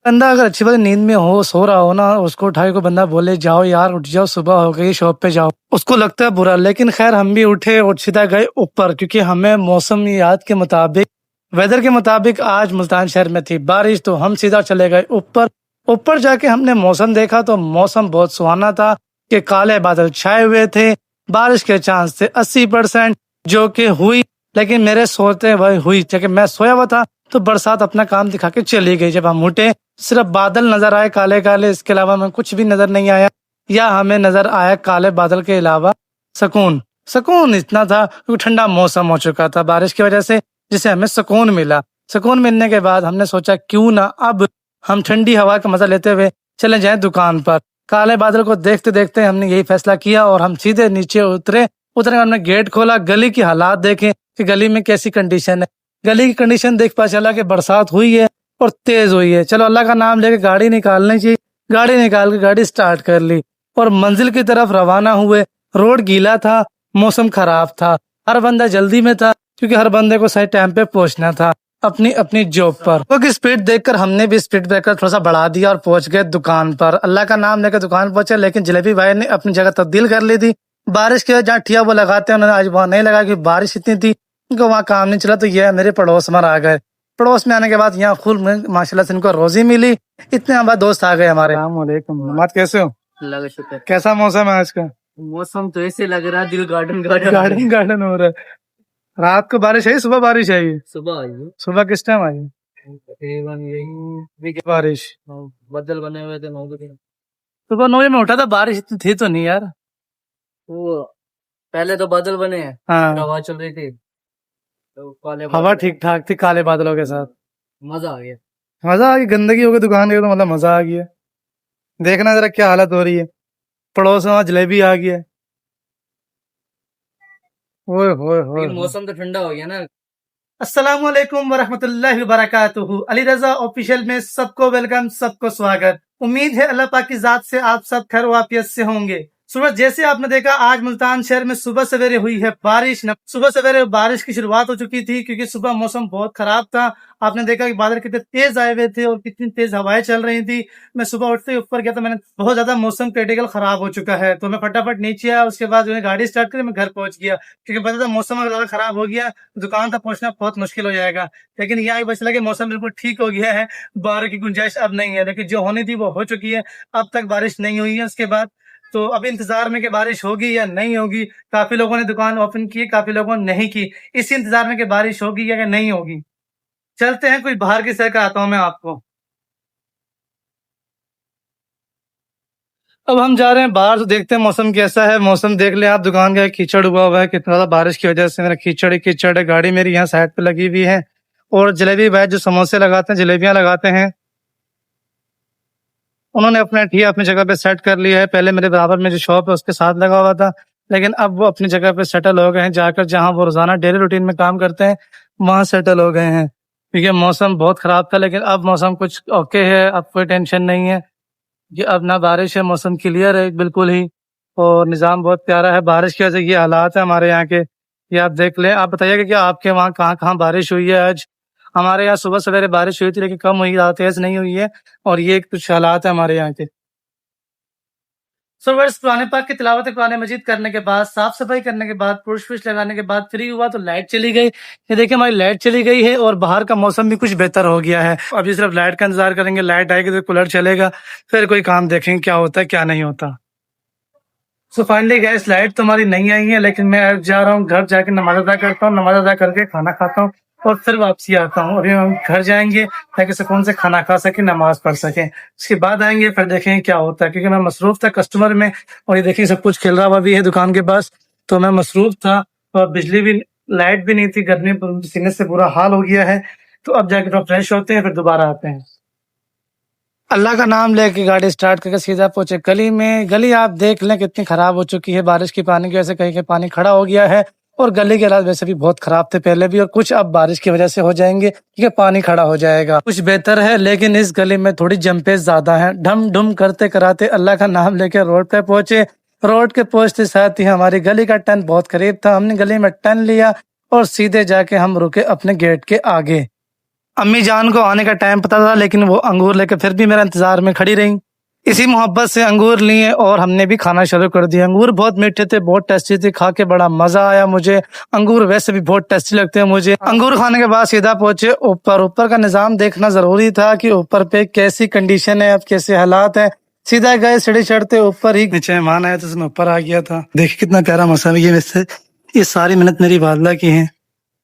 बंदा अगर अच्छी बात नींद में हो, सो रहा हो ना, उसको उठाए को बंदा बोले जाओ यार उठ जाओ, सुबह हो गई, शॉप पे जाओ, उसको लगता है बुरा। लेकिन खैर हम भी उठे और सीधा गए ऊपर, क्योंकि हमें मौसम याद के मुताबिक, वेदर के मुताबिक आज मुल्तान शहर में थी बारिश, तो हम सीधा चले गए ऊपर। ऊपर जाके हमने मौसम देखा तो मौसम बहुत सुहाना था कि काले बादल छाए हुए थे, बारिश के चांस थे 80%, जो कि हुई। लेकिन मेरे सोते वही हुई, क्योंकि मैं सोया हुआ था तो बरसात अपना काम दिखा के चली गई। जब हम उठे सिर्फ बादल नजर आए काले काले, इसके अलावा हमें कुछ भी नजर नहीं आया, या हमें नजर आया काले बादल के अलावा सुकून। सुकून इतना था क्योंकि ठंडा मौसम हो चुका था बारिश की वजह से, जिसे हमें सुकून मिला। सुकून मिलने के बाद हमने सोचा क्यों ना अब हम ठंडी हवा का मजा लेते हुए चले जाएं दुकान पर। काले बादल को देखते देखते हमने यही फैसला किया और हम सीधे नीचे उतरे। उतरे हमने गेट खोला, गली की हालात देखे कि गली में कैसी कंडीशन है। गली की कंडीशन देख पता चला कि बरसात हुई है और तेज हुई है। चलो अल्लाह का नाम लेके गाड़ी निकालनी चाहिए, गाड़ी निकाल के गाड़ी स्टार्ट कर ली और मंजिल की तरफ रवाना हुए। रोड गीला था, मौसम खराब था, हर बंदा जल्दी में था क्योंकि हर बंदे को सही टाइम पे पहुंचना था अपनी अपनी जॉब पर। क्योंकि स्पीड देखकर हमने भी स्पीड ब्रेकर थोड़ा सा बढ़ा दिया और पहुंच गए दुकान पर। अल्लाह का नाम लेकर दुकान पहुंचे, लेकिन जलेबी भाई ने अपनी जगह तब्दील कर ली थी। बारिश की वजह जहाँ ठिया वो लगाते हैं, उन्होंने आज वहाँ नहीं लगा क्योंकि बारिश इतनी थी, उनको वहाँ काम नहीं चला। तो ये मेरे पड़ोस में आ गए। पड़ोस में आने के बाद यहाँ खुल माशाल्लाह से इनको रोजी मिली। इतने बाद दोस्त आ गए हमारे। अस्सलामुअलैकुम, कैसे हो? अल्लाह का शुक्र। कैसा मौसम है आज का? मौसम तो ऐसे लग रहा है दिल गार्डन गार्डन गार्डन गार्डन हो रहा है। रात को बारिश आई, सुबह बारिश आई? सुबह आई है सुबह किस टाइम आई तकरीबन यही बारिश? बदल बने हुए थे 9 बजे। सुबह 9 बजे में उठा था, बारिश इतनी थी तो नहीं यार। वो पहले तो बादल बने हैं, हाँ, हवा चल रही थी तो काले हवा बादल, ठीक ठाक थी काले बादलों के साथ। मजा आ गया। मजा आ गया, गंदगी हो गई दुकान के तो मतलब मजा आ गया। देखना जरा क्या हालत हो रही है। पड़ोस में वहाँ जलेबी आ गया। ओए होए होए। लेकिन मौसम तो ठंडा हो गया ना। अस्सलामुअलैकुम वरहमतुल्लाहि वबरकातुहू। अली रजा ऑफिशियल में सबको वेलकम, सबको स्वागत। उम्मीद है अल्लाह पाक की जात से आप सब खैर वाफियत से होंगे। सुबह जैसे आपने देखा आज मुल्तान शहर में सुबह सवेरे हुई है बारिश। सुबह सवेरे बारिश की शुरुआत हो चुकी थी क्योंकि सुबह मौसम बहुत खराब था। आपने देखा कि बादल कितने तेज आए हुए थे और कितनी तेज हवाएं चल रही थी। मैं सुबह उठते ही ऊपर गया तो मैंने बहुत ज्यादा मौसम क्रिटिकल खराब हो चुका है, तो मैं फटाफट नीचे आया। उसके बाद मैंने गाड़ी स्टार्ट करी, मैं घर पहुंच गया क्योंकि पता था मौसम अगर ज्यादा खराब हो गया दुकान तक पहुंचना बहुत मुश्किल हो जाएगा। लेकिन यहाँ बच लगा कि मौसम बिल्कुल ठीक हो गया है, बारिश की गुंजाइश अब नहीं है। लेकिन जो होनी थी वो हो चुकी है, अब तक बारिश नहीं हुई है। उसके बाद तो अब इंतजार में कि बारिश होगी या नहीं होगी। काफी लोगों ने दुकान ओपन की, काफी लोगों ने नहीं की, इसी इंतजार में कि बारिश होगी या नहीं होगी। चलते हैं, कोई बाहर की सैर कराता हूँ मैं आपको। अब हम जा रहे हैं बाहर, तो देखते हैं मौसम कैसा है। मौसम देख ले आप, दुकान का कीचड़ हुआ हुआ है कितना ज्यादा बारिश की वजह से। मेरा कीचड़ ही कीचड़ है, गाड़ी मेरी यहाँ साइड पे लगी हुई है। और जलेबी भाई जो समोसे लगाते हैं, जलेबियां लगाते हैं, उन्होंने अपना ठिया अपनी जगह पे सेट कर लिया है। पहले मेरे बराबर में जो शॉप है उसके साथ लगा हुआ था, लेकिन अब वो अपनी जगह पे सेटल हो गए हैं, जाकर जहां वो रोजाना डेली रूटीन में काम करते हैं वहां सेटल हो गए हैं। क्योंकि मौसम बहुत खराब था, लेकिन अब मौसम कुछ ओके है, अब कोई टेंशन नहीं है कि अब ना बारिश है, मौसम क्लियर है बिल्कुल ही। और निज़ाम बहुत प्यारा है। बारिश की वजह से ये हालात है हमारे यहाँ के, ये आप देख लें। आप बताइएगा कि आपके वहाँ कहाँ कहाँ बारिश हुई है आज? हमारे यहाँ सुबह सवेरे बारिश हुई थी, लेकिन कम हुई, ज़्यादा तेज नहीं हुई है। और ये कुछ हालात है हमारे यहाँ के। सो वर्ष पुराने पाक की तिलावत कुरान मजीद करने के बाद, साफ सफाई करने के बाद, पुरुष पुरुष लगाने के बाद फ्री हुआ तो लाइट चली गई। ये देखिए हमारी लाइट चली गई है और बाहर का मौसम भी कुछ बेहतर हो गया है। अभी सिर्फ लाइट का इंतजार करेंगे, लाइट आएगी तो कूलर चलेगा, फिर कोई काम देखेंगे क्या होता है क्या नहीं होता। सो फाइनली गैस लाइट तो हमारी नहीं आई है, लेकिन मैं जा रहा हूँ घर, जाके नमाज अदा करता हूँ, नमाज अदा करके खाना खाता हूँ और फिर वापसी आता हूँ। अभी हम घर जाएंगे ताकि सुकून से खाना खा सके, नमाज पढ़ सके। उसके बाद आएंगे फिर देखेंगे क्या होता है, क्योंकि मैं मसरूफ था कस्टमर में। और ये देखिए सब कुछ खिल रहा हुआ भी है दुकान के पास, तो मैं मसरूफ था और बिजली भी, लाइट भी नहीं थी, गर्मी पसीने से बुरा हाल हो गया है। तो अब जाके थोड़ा फ्रेश होते हैं, फिर दोबारा आते हैं। अल्लाह का नाम लेके गाड़ी स्टार्ट करके सीधा पहुंचे गली में। गली आप देख लें कितनी खराब हो चुकी है बारिश के पानी की वजह से, कहीं कहीं पानी खड़ा हो गया है। और गली के हालात वैसे भी बहुत खराब थे पहले भी, और कुछ अब बारिश की वजह से हो जाएंगे क्योंकि पानी खड़ा हो जाएगा। कुछ बेहतर है, लेकिन इस गली में थोड़ी जंपेज ज्यादा है। ढम ढुम करते कराते अल्लाह का नाम लेके रोड पे पहुंचे। रोड के पहुंचते साथ ही हमारी गली का टर्न बहुत करीब था, हमने गली में टर्न लिया और सीधे जाके हम रुके अपने गेट के आगे। अम्मी जान को आने का टाइम पता था, लेकिन वो अंगूर लेकर फिर भी मेरा इंतजार में खड़ी रही। इसी मोहब्बत से अंगूर लिए और हमने भी खाना शुरू कर दिया। अंगूर बहुत मीठे थे, बहुत टेस्टी थे, खा के बड़ा मजा आया मुझे। अंगूर वैसे भी बहुत टेस्टी लगते हैं मुझे। अंगूर खाने के बाद सीधा पहुंचे ऊपर। ऊपर का निजाम देखना जरूरी था कि ऊपर पे कैसी कंडीशन है, अब कैसे हालात है। सीधा गए, सीढ़ी चढ़ते ऊपर ही नीचे मेहमान आया तो उसमें ऊपर आ गया था। देखिए कितना प्यारा मौसम है। ये सारी मेहनत मेरी वालदा की है।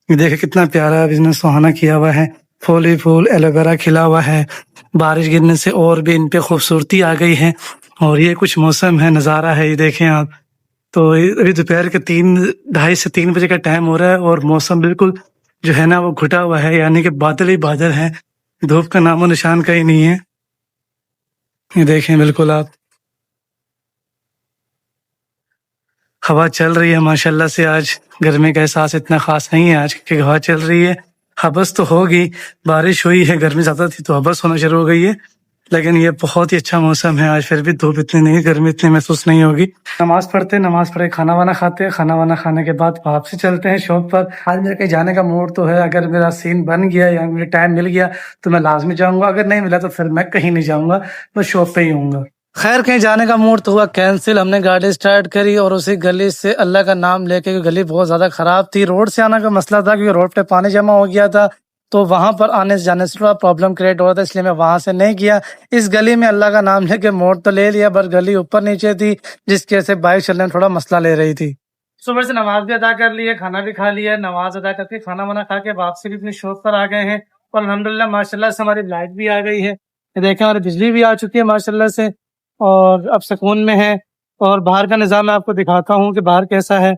ये देखिए कितना प्यारा बिजनेस सुहाना किया हुआ है। फूल ही फूल, एलोवेरा खिला हुआ है। बारिश गिरने से और भी इन पे खूबसूरती आ गई है। और ये कुछ मौसम है, नज़ारा है, ये देखें आप। तो अभी दोपहर के 2:30 से 3 बजे का टाइम हो रहा है और मौसम बिल्कुल जो है ना वो घुटा हुआ है, यानी कि बादल ही बादल है। धूप का नामो निशान कहीं नहीं है। ये देखें बिल्कुल आप, हवा चल रही है माशाल्लाह से। आज गर्मी का एहसास इतना खास नहीं है आज, क्योंकि हवा चल रही है। हबस तो होगी, बारिश हुई है, गर्मी ज्यादा थी तो हबस होना शुरू हो गई है। लेकिन ये बहुत ही अच्छा मौसम है आज, फिर भी धूप इतनी नहीं, गर्मी इतनी महसूस नहीं होगी। नमाज पढ़ते, नमाज पढ़े खाना वाना खाते हैं। खाना वाना खाने के बाद वापसी चलते हैं शॉप पर। आज मेरे कहीं जाने का मूड तो है। अगर मेरा सीन बन गया या मुझे टाइम मिल गया तो मैं लाजमी जाऊंगा, अगर नहीं मिला तो फिर मैं कहीं नहीं जाऊंगा, मैं शॉप पे ही हूँ। खैर कहीं जाने का मूड तो हुआ कैंसिल। हमने गाड़ी स्टार्ट करी और उसी गली से अल्लाह का नाम लेके, क्योंकि गली बहुत ज्यादा खराब थी। रोड से आना का मसला था क्योंकि रोड पे पानी जमा हो गया था, तो वहां पर आने से जाने से थोड़ा प्रॉब्लम क्रिएट हो रहा था, इसलिए मैं वहां से नहीं किया। इस गली में अल्लाह का नाम लेके मोड़ तो ले लिया, पर गली ऊपर नीचे थी, जिसकी वजह से बाइक चलने में थोड़ा मसला ले रही थी। सुबह से नमाज भी अदा कर ली है, खाना भी खा लिया। नमाज अदा करके खाना वाना खा के वापसी भी अपनी शॉप पर आ गए हैं। और अल्हम्दुलिल्लाह माशाल्लाह से हमारी लाइट भी आ गई है। ये देखें हमारी बिजली भी आ चुकी है माशाल्लाह से, और अब सुकून में है। और बाहर का निज़ाम मैं आपको दिखाता हूँ कि बाहर कैसा है।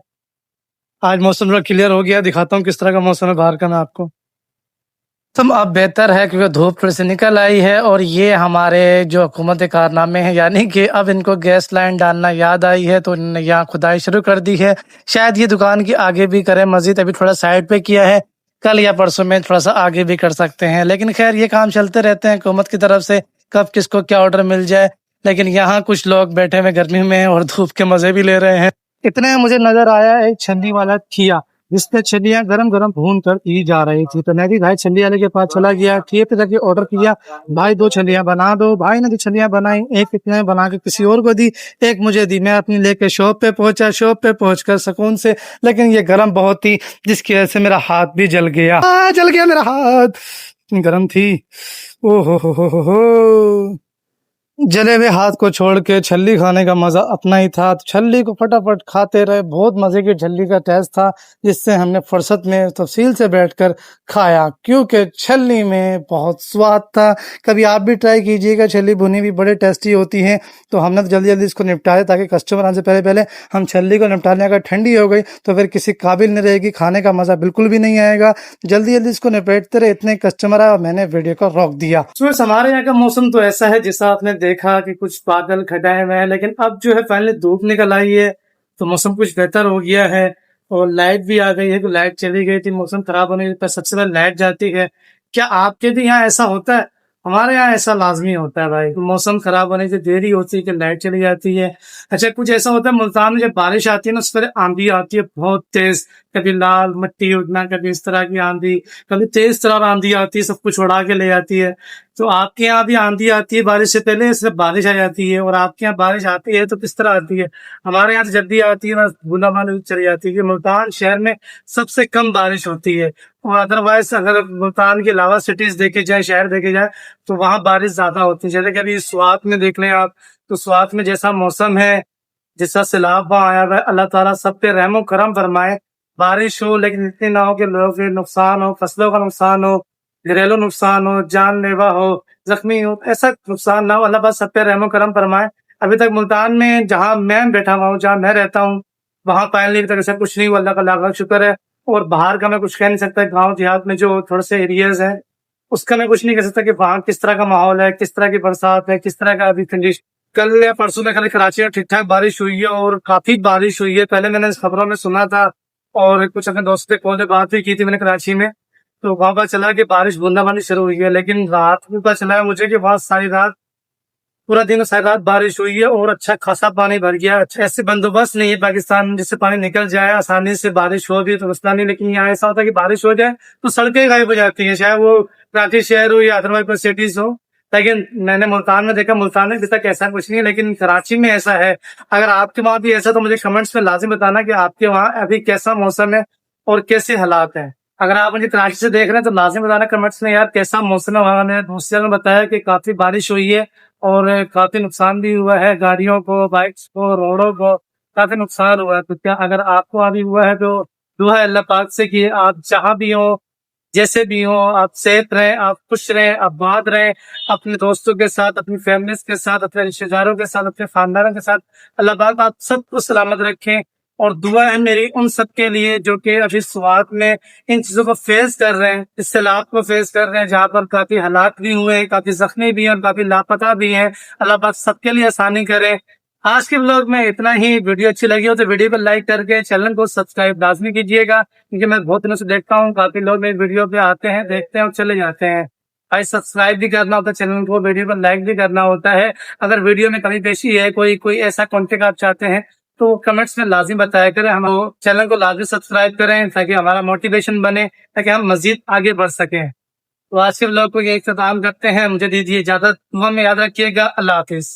आज मौसम थोड़ा क्लियर हो गया, दिखाता हूँ किस तरह का मौसम है बाहर का मैं आपको। मौसम अब बेहतर है क्योंकि धूप थोड़ी सी निकल आई है। और ये हमारे जो हुकूमत के कारनामे हैं, यानी कि अब इनको गैस लाइन डालना याद आई है, तो इन्होंने यहाँ खुदाई शुरू कर दी है। शायद ये दुकान की आगे भी करें मजीद, अभी थोड़ा साइड पे किया है। कल या परसों में थोड़ा सा आगे भी कर सकते हैं, लेकिन खैर ये काम चलते रहते हैं हुकूमत की तरफ से, कब किसको क्या ऑर्डर मिल जाए। लेकिन यहाँ कुछ लोग बैठे हुए गर्मी में और धूप के मजे भी ले रहे हैं। इतने में मुझे नजर आया एक छन्नी वाला ठिया, जिसपे छलियां गरम गरम भून कर दी जा रही थी। तो मैं भी भाई छली वाले के पास चला गया, ठिए पे जाके ऑर्डर किया, भाई 2 छलियां बना दो। भाई ने 2 छलियां बनाई, एक इतने बना के किसी और को दी, एक मुझे दी। मैं अपनी लेके शॉप पे पहुंचा। शॉप पे पहुंचकर सुकून से, लेकिन ये गर्म बहुत थी, जिसकी वजह से मेरा हाथ भी जल गया। जल गया मेरा हाथ, इतनी गर्म थी। ओ हो। जले हुए हाथ को छोड़ के छल्ली खाने का मजा अपना ही था। तो छल्ली को फटाफट खाते रहे, बहुत मजे की छल्ली का टेस्ट था, जिससे हमने फुर्सत में तफसील से बैठकर खाया, क्योंकि छल्ली में बहुत स्वाद था। कभी आप भी ट्राई कीजिएगा, छल्ली भुनी भी बड़े टेस्टी होती हैं। तो हमने तो जल्दी जल्दी इसको निपटाया ताकि कस्टमर आने से पहले पहले हम छल्ली को निपटा लें। अगर ठंडी हो गई तो फिर किसी काबिल नहीं रहेगी, खाने का मजा बिल्कुल भी नहीं आएगा। जल्दी जल्दी इसको निपटते रहे, इतने कस्टमर आए और मैंने वीडियो को रोक दिया। हमारे यहाँ का मौसम तो ऐसा है जैसा आपने देखा कि कुछ बादल खटाए हुए हैं, लेकिन अब जो है पहले धूप निकल आई है तो मौसम कुछ बेहतर हो गया है। और लाइट भी आ गई है, तो लाइट चली गई थी मौसम खराब होने पर, सबसे पहले लाइट जाती है। क्या आपके भी यहाँ ऐसा होता है? हमारे यहाँ ऐसा लाजमी होता है भाई, मौसम खराब होने से देरी होती है कि लाइट चली जाती है। अच्छा कुछ ऐसा होता है मुल्तान में, जब बारिश आती है ना, उस पर आंधी आती है बहुत तेज, कभी लाल मट्टी उड़ना, कभी इस तरह की आंधी, कभी तेज तरह आंधी आती है, सब कुछ उड़ा के ले जाती है। तो आपके यहाँ भी आंधी आती है बारिश से पहले, सिर्फ बारिश आ जाती है? और आपके यहाँ बारिश आती है तो किस तरह आती है? हमारे यहाँ तो जल्दी आती है, बस बूंदाबांदी चली जाती है। मुल्तान शहर में सबसे कम बारिश होती है, और अदरवाइज अगर मुल्तान के अलावा सिटीज देखे जाए, शहर देखे जाए, तो वहाँ बारिश ज्यादा होती है। जैसे कि अभी स्वात में देख लें आप, तो स्वात में जैसा मौसम है, जैसा सैलाब वहाँ आया हुआ है, अल्लाह ताला सब पे रहमो करम फरमाए। बारिश हो लेकिन इतनी ना हो कि लोगों के नुकसान हो, फसलों का नुकसान हो, घरेलू नुकसान हो, जानलेवा हो, जख्मी हो, ऐसा नुकसान ना हो। अल्लाह बस सब पे रहमो करम फरमाए। अभी तक मुल्तान में जहाँ मैं बैठा हुआ हूँ, जहाँ मैं रहता हूँ, वहाँ फाइनली अभी तक ऐसा कुछ नहीं हुआ, अल्लाह का लाख लाख शुक्र है। और बाहर का मैं कुछ कह नहीं सकता, गाँव देहात में जो थोड़े से एरियाज है उसका मैं कुछ नहीं कह सकता कि वहाँ किस तरह का माहौल है, किस तरह की बरसात है, किस तरह का अभी कंडीशन। कल या परसों में कल कराची में ठीक ठाक बारिश हुई है, और काफी बारिश हुई है। पहले मैंने खबरों में सुना था और कुछ अपने दोस्तों से कॉल पे बात भी की थी मैंने कराची में, तो वहां पता चला कि बारिश बूंदाबांदी शुरू हुई है। लेकिन रात को पता चला है मुझे कि वहाँ सारी रात पूरा दिन सारी रात बारिश हुई है और अच्छा खासा पानी भर गया। अच्छा ऐसे बंदोबस्त नहीं है पाकिस्तान जिससे पानी निकल जाए आसानी से, बारिश हो भी तो मसला नहीं, लेकिन यहाँ ऐसा होता है कि बारिश हो जाए तो सड़कें गायब हो जाती हैं, चाहे वो कराची शहर हो या हैदराबाद कोई सिटीज हो। लेकिन मैंने मुल्तान में देखा, मुल्तान में अभी तक ऐसा कुछ नहीं है, लेकिन कराची में ऐसा है। अगर आपके वहां भी ऐसा तो मुझे कमेंट्स में लाजिम बताना कि आपके वहां अभी कैसा मौसम है और कैसे हालात हैं। अगर आप मुझे कराची से देख रहे हैं तो लाजिम बताना कमेंट्स में यार कैसा मौसम है वहां। ने दूसरे ने बताया कि काफी बारिश हुई है और काफी नुकसान भी हुआ है, गाड़ियों को, बाइक्स को, रोडों को काफी नुकसान हुआ है। तो क्या अगर आपको अभी हुआ है तो दुआ है अल्लाह पाक से कि आप जहां भी हो, जैसे भी हो, आप सेफ रहें, आप खुश रहें, आप आबाद रहें, अपने दोस्तों के साथ, अपनी फैमिलीज के साथ, अपने रिश्तेदारों के साथ, अपने खानदानों के साथ। अल्लाह पाक आप सबको सलामत रखें। और दुआ है मेरी उन सब के लिए जो कि अभी शुरुआत में इन चीजों को फेस कर रहे हैं, इस सैलाब को फेस कर रहे हैं, जहाँ पर काफी हालात भी हुए हैं, काफी जख्मी भी हैं और काफी लापता भी हैं। अल्लाह पाक सबके लिए आसानी करे। आज के ब्लॉग में इतना ही। वीडियो अच्छी लगी हो तो वीडियो को लाइक करके चैनल को सब्सक्राइब लाजमी कीजिएगा, क्योंकि मैं बहुत दिनों से देखता हूँ काफी लोग मेरी वीडियो पे आते हैं, देखते हैं और चले जाते हैं। भाई सब्सक्राइब भी करना होता है चैनल को, वीडियो को लाइक भी करना होता है। अगर वीडियो में कमी पेशी है, कोई ऐसा कंटेंट आप चाहते हैं तो कमेंट्स में लाजिम बताया करें। हम चैनल को लाजमी सब्सक्राइब करें ताकि हमारा मोटिवेशन बने, ताकि हम मजीद आगे बढ़ सकें। तो आज के ब्लॉग को यही इख्तिताम करते हैं। मुझे दीजिए इजाजत। दुआ में याद रखिएगा। अल्लाह हाफिज।